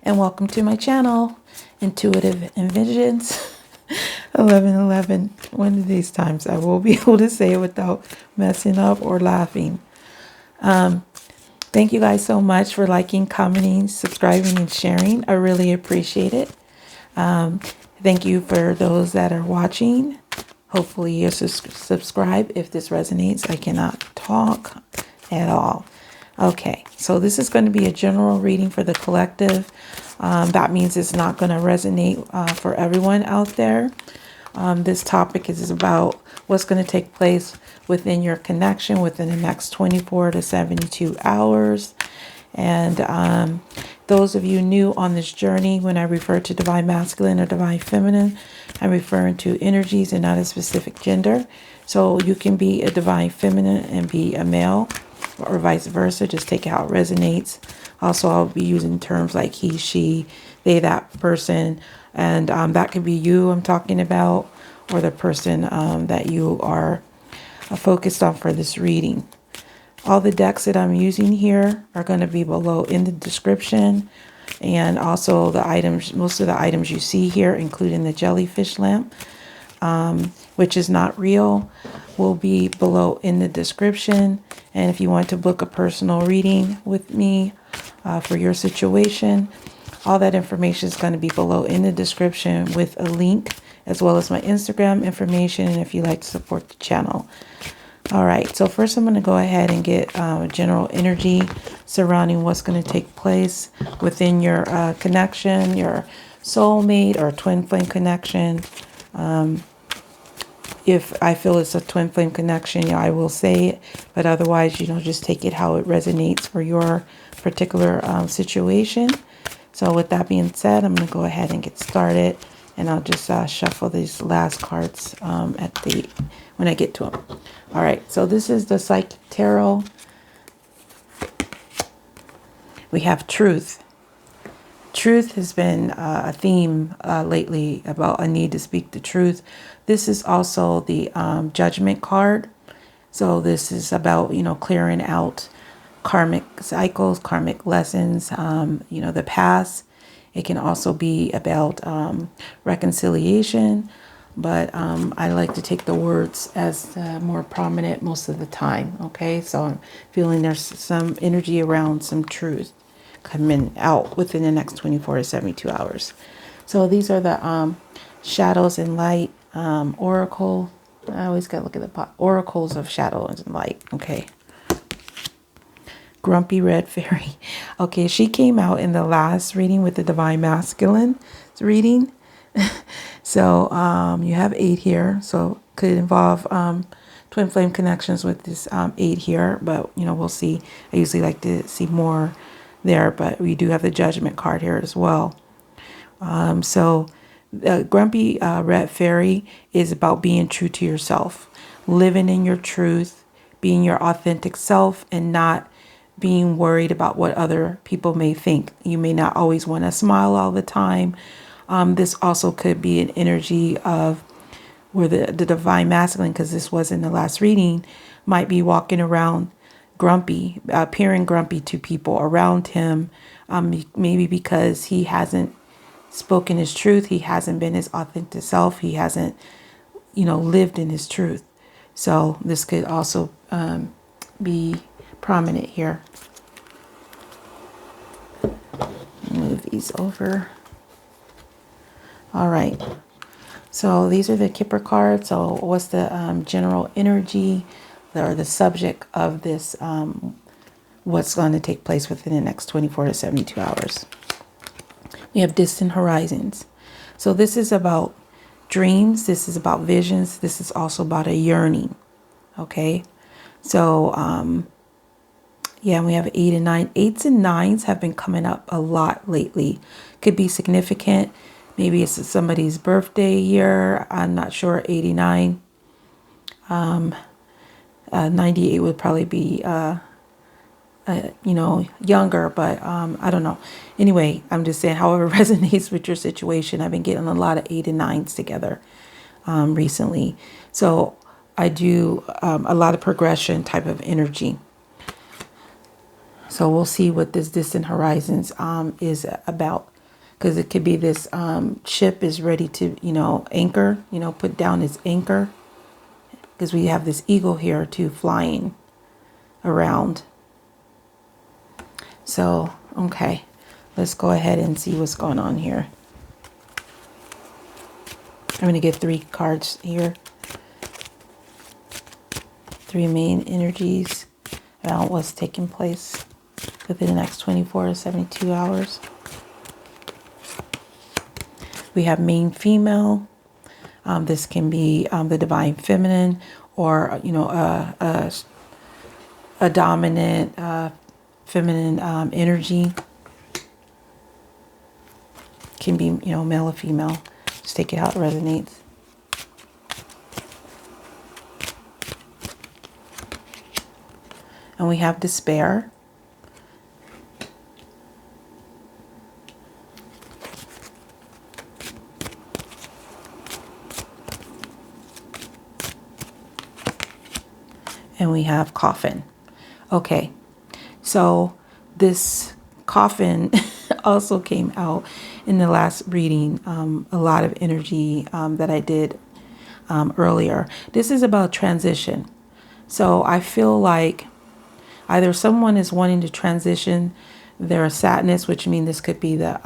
and welcome to my channel, Intuitive Envisions 1111. One of these times I will be able to say it without messing up or laughing. Thank you guys so much for liking, commenting, subscribing, and sharing. I really appreciate it. Thank you for those that are watching. Hopefully you subscribe if this resonates. I cannot talk at all. Okay, so this is going to be a general reading for the collective. That means it's not going to resonate for everyone out there. This topic is about what's going to take place within your connection within the next 24 to 72 hours. And those of you new on this journey, when I refer to divine masculine or divine feminine, I'm referring to energies and not a specific gender. So you can be a divine feminine and be a male, or vice versa. Just take it how it resonates. Also, I'll be using terms like he, she, they, that person. And that could be you I'm talking about, or the person that you are focused on for this reading. All the decks that I'm using here are going to be below in the description. And also the items, most of the items you see here, including the Jellyfish Lamp, which is not real, will be below in the description. And if you want to book a personal reading with me for your situation, all that information is going to be below in the description with a link, as well as my Instagram information, and if you like to support the channel. All right, so first I'm going to go ahead and get general energy surrounding what's going to take place within your connection, your soulmate or twin flame connection. If I feel it's a twin flame connection, yeah, I will say it, but otherwise, just take it how it resonates for your particular situation. So with that being said, I'm going to go ahead and get started, and I'll just shuffle these last cards when I get to them. All right, so this is the Psychic Tarot. We have truth. Truth has been a theme lately about a need to speak the truth. This is also the Judgment card. So this is about, clearing out karmic cycles, karmic lessons, the past. It can also be about reconciliation. But I like to take the words as more prominent most of the time. Okay, so I'm feeling there's some energy around some truth coming out within the next 24 to 72 hours. So these are the shadows and light oracle. I always got to look at the oracles of shadows and light. Okay. Grumpy Red Fairy. Okay, she came out in the last reading with the Divine Masculine reading. So you have 8 here, so could involve twin flame connections with this 8 here, but we'll see. I usually like to see more there, but we do have the Judgment card here as well. So the Grumpy Red Fairy is about being true to yourself, living in your truth, being your authentic self, and not being worried about what other people may think. You may not always want to smile all the time. This also could be an energy of where the divine masculine, because this was in the last reading, might be walking around grumpy, appearing grumpy to people around him, maybe because he hasn't spoken his truth, he hasn't been his authentic self, he hasn't, lived in his truth. So this could also be prominent here. Move these over. All right, so these are the Kipper cards. So what's the general energy or the subject of this, what's going to take place within the next 24 to 72 hours? We have distant horizons. So this is about dreams. This is about visions. This is also about a yearning. Okay, so yeah, we have 8 and 9. 8s and 9s have been coming up a lot lately. Could be significant. Maybe it's somebody's birthday year. I'm not sure. 89. 98 would probably be, younger, but I don't know. Anyway, I'm just saying, however it resonates with your situation. I've been getting a lot of 8 and 9s together recently. So I do a lot of progression type of energy. So we'll see what this distant horizons is about. because it could be this ship is ready to, anchor, put down its anchor, because we have this eagle here too flying around. So, okay, let's go ahead and see what's going on here. I'm going to get 3 cards here. 3 main energies about what's taking place within the next 24 to 72 hours. We have main female. This can be the divine feminine, or a dominant feminine energy. Can be male or female. Just take it how it resonates. And we have despair. And we have coffin. Okay, so this coffin also came out in the last reading. A lot of energy that I did earlier. This is about transition. So I feel like either someone is wanting to transition their sadness, which means this could be the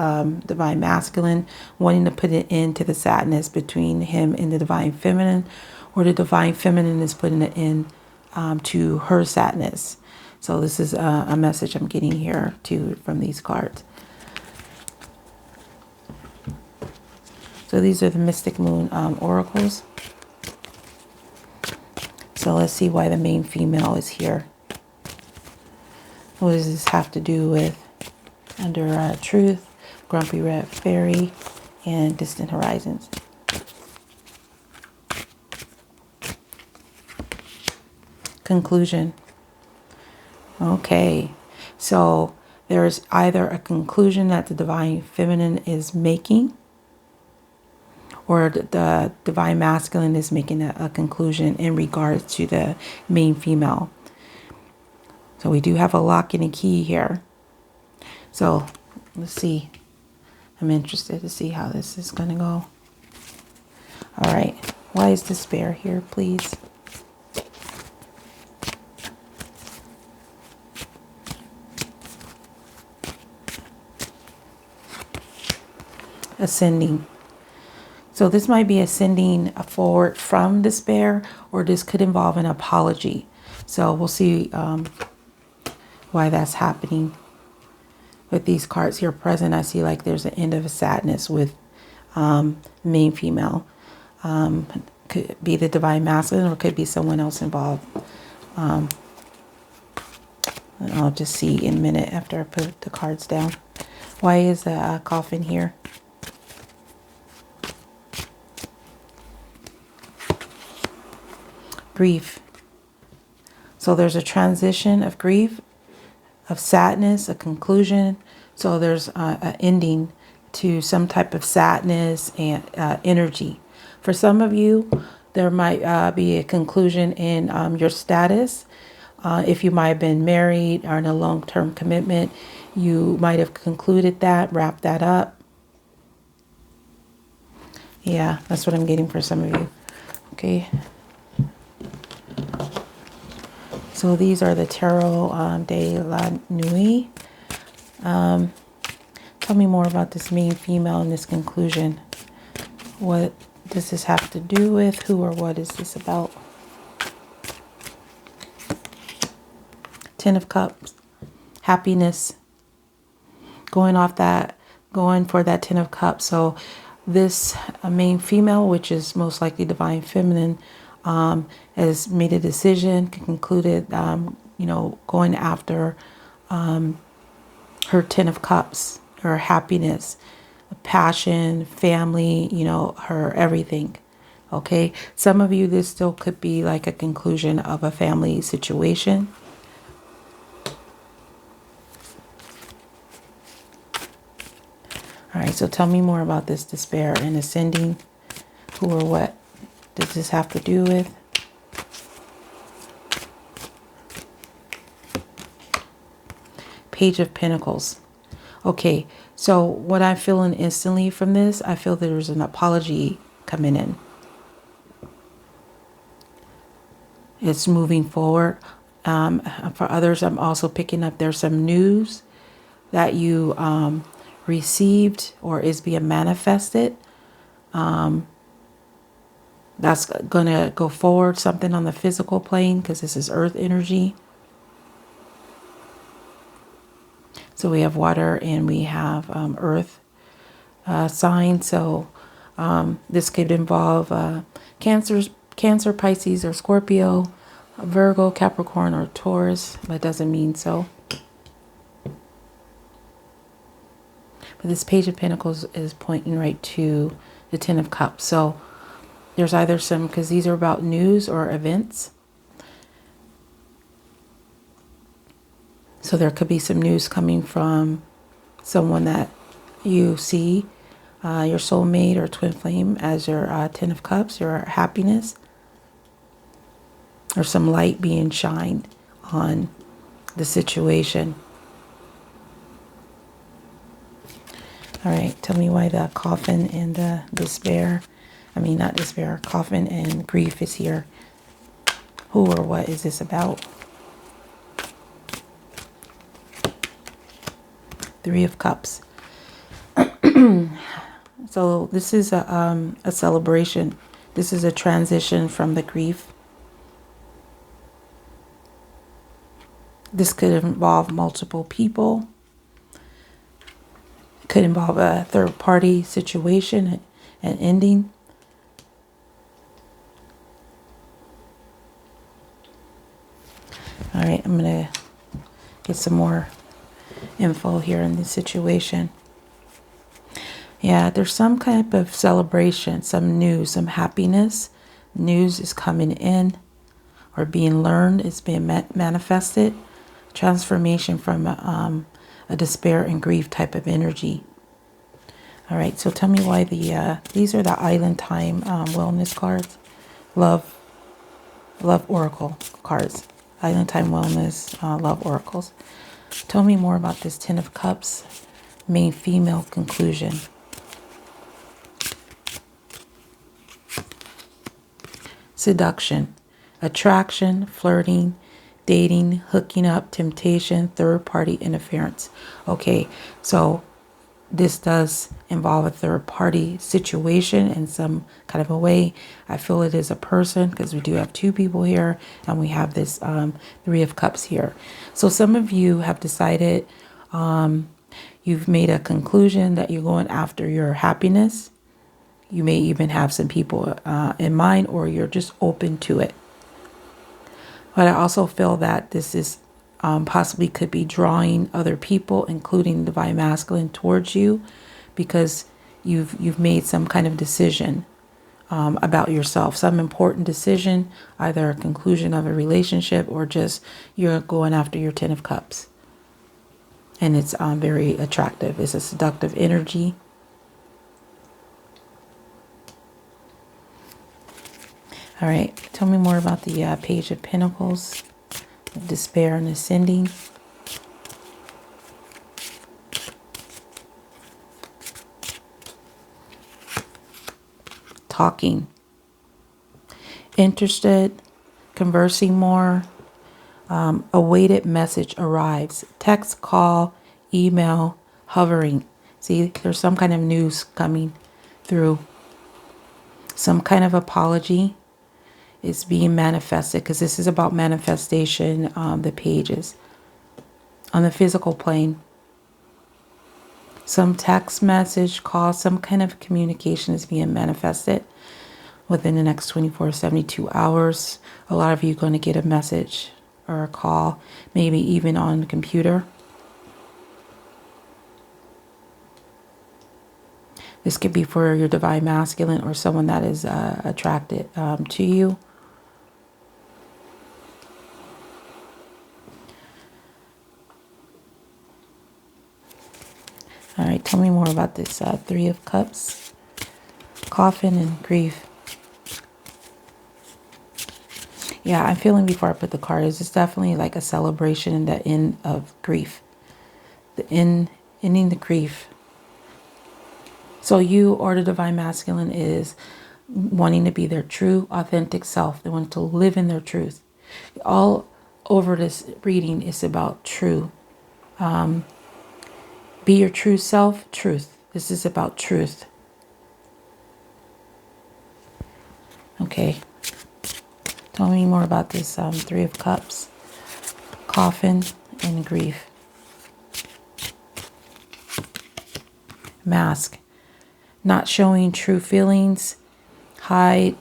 divine masculine, wanting to put an end to the sadness between him and the divine feminine, or the divine feminine is putting an end to her sadness. So this is a message I'm getting here too from these cards. So these are the Mystic Moon oracles. So let's see why the main female is here. What does this have to do with under truth, grumpy red fairy, and distant horizons? Conclusion. Okay, so there's either a conclusion that the divine feminine is making, or the divine masculine is making a conclusion in regards to the main female. So we do have a lock and a key here. So let's see. I'm interested to see how this is going to go. All right. Why is despair here, please? Ascending. So this might be ascending forward from despair, or this could involve an apology. So we'll see why that's happening. With these cards here present, I see like there's an end of a sadness with main female. Could be the divine masculine, or could be someone else involved. And I'll just see in a minute after I put the cards down. Why is the coffin here? Grief. So there's a transition of grief, of sadness, a conclusion. So there's an ending to some type of sadness and energy. For some of you, there might be a conclusion in your status. If you might have been married or in a long-term commitment, you might have concluded that, wrapped that up. Yeah, that's what I'm getting for some of you. Okay. So these are the Tarot de la Nuit. Tell me more about this main female and this conclusion. What does this have to do with? Who or what is this about? Ten of Cups. Happiness. Going for that Ten of Cups. So this main female, which is most likely divine feminine, has made a decision, concluded, going after her Ten of Cups, her happiness, passion, family, her everything. Okay, some of you, this still could be like a conclusion of a family situation. All right, so tell me more about this despair and ascending. Who or what does this have to do with? Page of Pentacles. Okay, so what I'm feeling instantly from this, I feel there's an apology coming in. It's moving forward. For others, I'm also picking up there's some news that you received or is being manifested. That's going to go forward, something on the physical plane, because this is earth energy. So we have water and we have earth sign. So this could involve Cancer, Pisces, or Scorpio, Virgo, Capricorn, or Taurus, but doesn't mean so. But this Page of Pentacles is pointing right to the Ten of Cups. So there's either some, because these are about news or events. So there could be some news coming from someone that you see, your soulmate or twin flame, as your Ten of Cups, your happiness, or some light being shined on the situation. All right, tell me why the coffin and the despair, not despair, coffin and grief is here. Who or what is this about? Three of Cups. So this is a celebration. This is a transition from the grief. This could involve multiple people. It could involve a third-party situation, an ending. All right, I'm going to get some more info here in this situation. Yeah, there's some kind of celebration, some news, some happiness. News is coming in or being learned. It's being manifested. Transformation from a despair and grief type of energy. All right, so tell me why these are the Island Time Wellness cards. Love Oracle cards. Island Time Wellness, Love Oracles. Tell me more about this Ten of Cups, main female conclusion. Seduction, attraction, flirting, dating, hooking up, temptation, third-party interference. Okay, so this does involve a third-party situation in some kind of a way. I feel it is a person, because we do have two people here, and we have this Three of Cups here. So some of you have decided, you've made a conclusion that you're going after your happiness. You may even have some people in mind, or you're just open to it. But I also feel that this is possibly could be drawing other people, including the divine masculine, towards you, because you've made some kind of decision about yourself, some important decision, either a conclusion of a relationship or just you're going after your Ten of Cups. And it's very attractive. It's a seductive energy. All right, tell me more about the Page of Pentacles, despair and ascending. Talking. Interested, conversing more. Awaited message arrives. Text, call, email, hovering. See, there's some kind of news coming through. Some kind of apology is being manifested, because this is about manifestation, the pages. On the physical plane, some text message, call, some kind of communication is being manifested within the next 24, 72 hours. A lot of you are going to get a message or a call, maybe even on the computer. This could be for your divine masculine or someone that is attracted to you. All right, tell me more about this Three of Cups, coffin and grief. Yeah, I'm feeling before I put the cards, it's definitely like a celebration in the end of grief. The end ending the grief. So you, or the Divine Masculine, is wanting to be their true, authentic self. They want to live in their truth. All over this reading is about true. Be your true self, truth. This is about truth. Okay. Tell me more about this Three of Cups, coffin, and grief. Mask. Not showing true feelings, hide,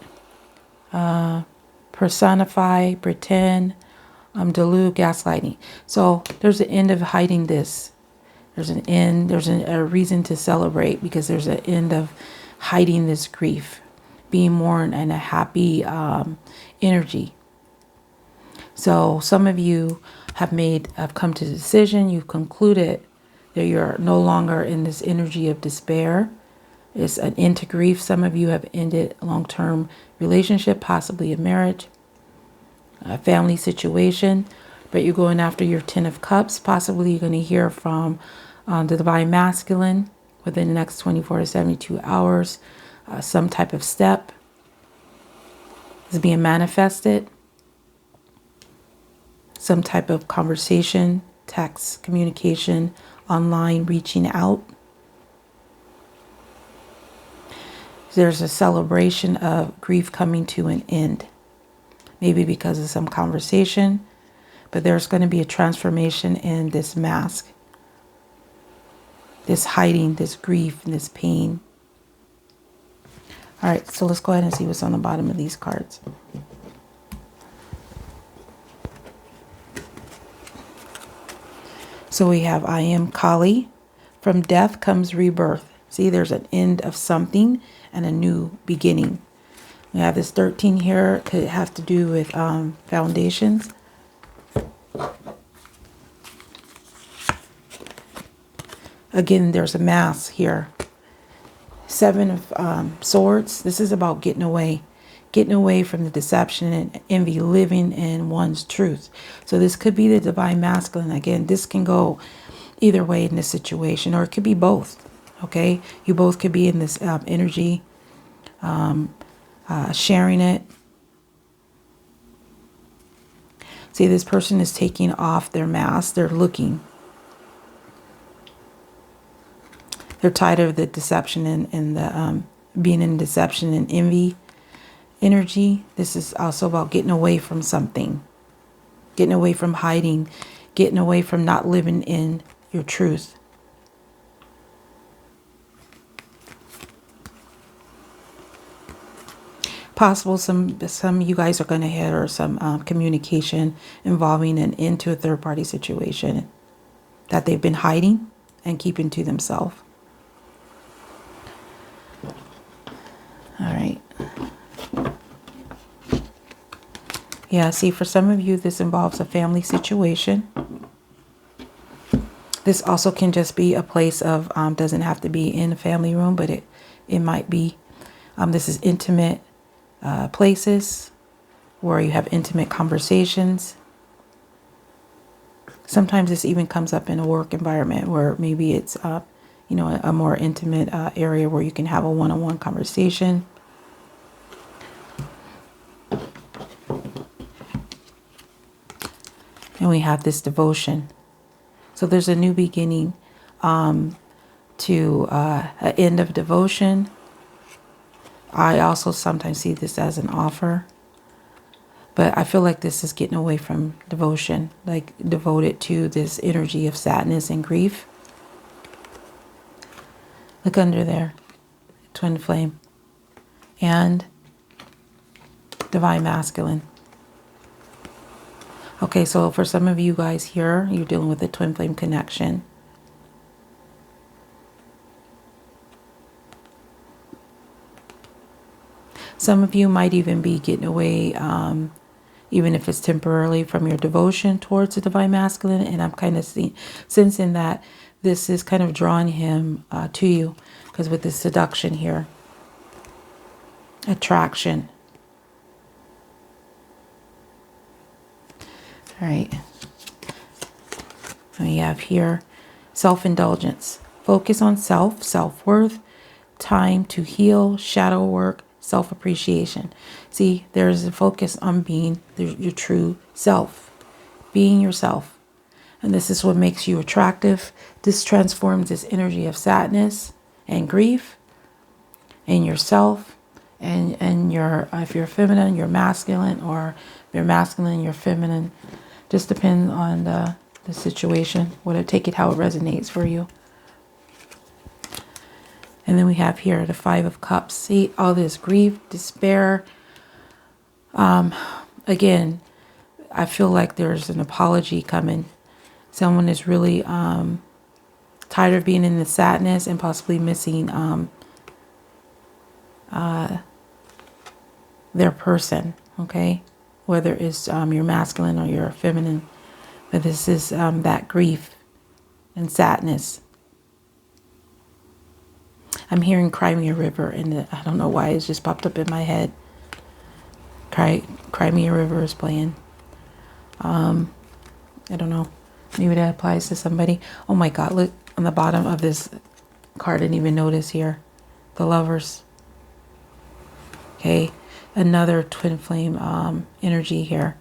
personify, pretend, delude, gaslighting. So there's an end of hiding this. There's an end, there's a reason to celebrate, because there's an end of hiding this grief, being more in a happy energy. So some of you have come to the decision, you've concluded that you're no longer in this energy of despair. It's an end to grief. Some of you have ended a long-term relationship, possibly a marriage, a family situation, but you're going after your 10 of Cups. Possibly you're going to hear from the Divine Masculine within the next 24 to 72 hours. Some type of step is being manifested. Some type of conversation, text, communication, online, reaching out. There's a celebration of grief coming to an end. Maybe because of some conversation, but there's going to be a transformation in this mask. This hiding, this grief, and this pain. All right, so let's go ahead and see what's on the bottom of these cards. So we have I am Kali. From death comes rebirth. See, there's an end of something and a new beginning. We have this 13 here. Could have to do with foundations. Again, there's a mask here. 7 of Swords. This is about getting away from the deception and envy, living in one's truth. So this could be the Divine Masculine. Again, this can go either way in this situation, or it could be both. Okay, you both could be in this energy, sharing it. See, this person is taking off their mask. They're looking. They're tired of the deception and the being in deception and envy energy. This is also about getting away from something, getting away from hiding, getting away from not living in your truth. Possible some you guys are going to hit, or some communication involving an into a third-party situation that they've been hiding and keeping to themselves. All right. Yeah, see, for some of you, this involves a family situation. This also can just be a place of, doesn't have to be in a family room, but it might be, this is intimate places where you have intimate conversations. Sometimes this even comes up in a work environment where maybe it's, you know, a more intimate area where you can have a one-on-one conversation. And we have this devotion. So there's a new beginning to an end of devotion. I also sometimes see this as an offer. But I feel like this is getting away from devotion, like devoted to this energy of sadness and grief. Look under there, twin flame and Divine Masculine. Okay, so for some of you guys here, you're dealing with a twin flame connection. Some of you might even be getting away, even if it's temporarily, from your devotion towards the Divine Masculine. And I'm kind of sensing that this is kind of drawing him to you, because with this seduction here, attraction. All right. We have here self-indulgence. Focus on self, self-worth, time to heal, shadow work, self-appreciation. See, there's a focus on being your true self, being yourself. And this is what makes you attractive. This transforms this energy of sadness and grief in yourself. And your, if you're feminine, you're masculine, or if you're masculine, you're feminine. Just depends on the situation. Take it how it resonates for you. And then we have here the 5 of Cups. See, all this grief, despair. Again, I feel like there's an apology coming. Someone is really tired of being in the sadness and possibly missing their person, okay? Whether it's you're masculine or you're feminine. But this is that grief and sadness. I'm hearing Cry Me a River, and I don't know why it's just popped up in my head. Cry Me a River is playing. I don't know. Maybe that applies to somebody. Oh my God, look on the bottom of this card. I didn't even notice here. The Lovers. Okay. Another twin flame energy here.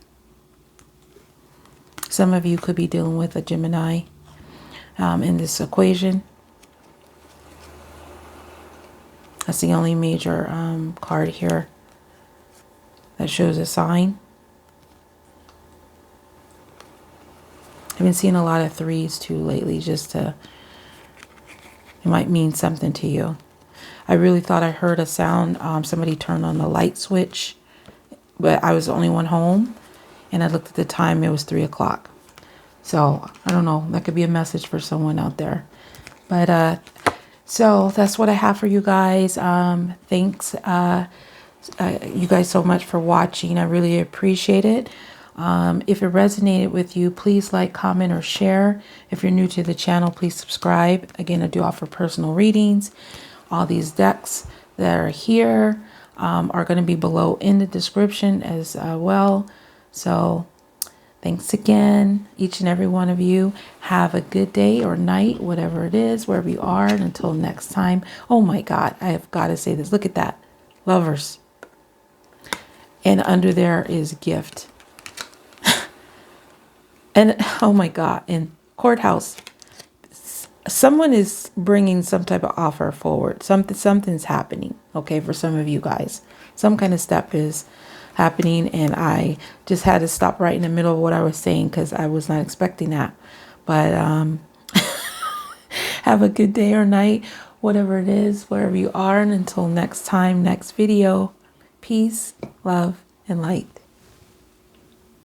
Some of you could be dealing with a Gemini in this equation. That's the only major card here that shows a sign. I've been seeing a lot of 3s too lately, it might mean something to you. I really thought I heard a sound. Somebody turned on the light switch, but I was the only one home, and I looked at the time, it was 3 o'clock. So I don't know, that could be a message for someone out there. But so that's what I have for you guys. Thanks you guys so much for watching. I really appreciate it. If it resonated with you, please like, comment, or share. If you're new to the channel, please subscribe. Again, I do offer personal readings. All these decks that are here are going to be below in the description as well. So thanks again, each and every one of you. Have a good day or night, whatever it is, wherever you are. And until next time. Oh my God, I have got to say this. Look at that. Lovers. And under there is gift. And oh my God, in courthouse. Someone is bringing some type of offer forward. Something's happening, okay, for some of you guys. Some kind of step is happening, and I just had to stop right in the middle of what I was saying because I was not expecting that. But have a good day or night, whatever it is, wherever you are. And until next time, next video, peace, love, and light.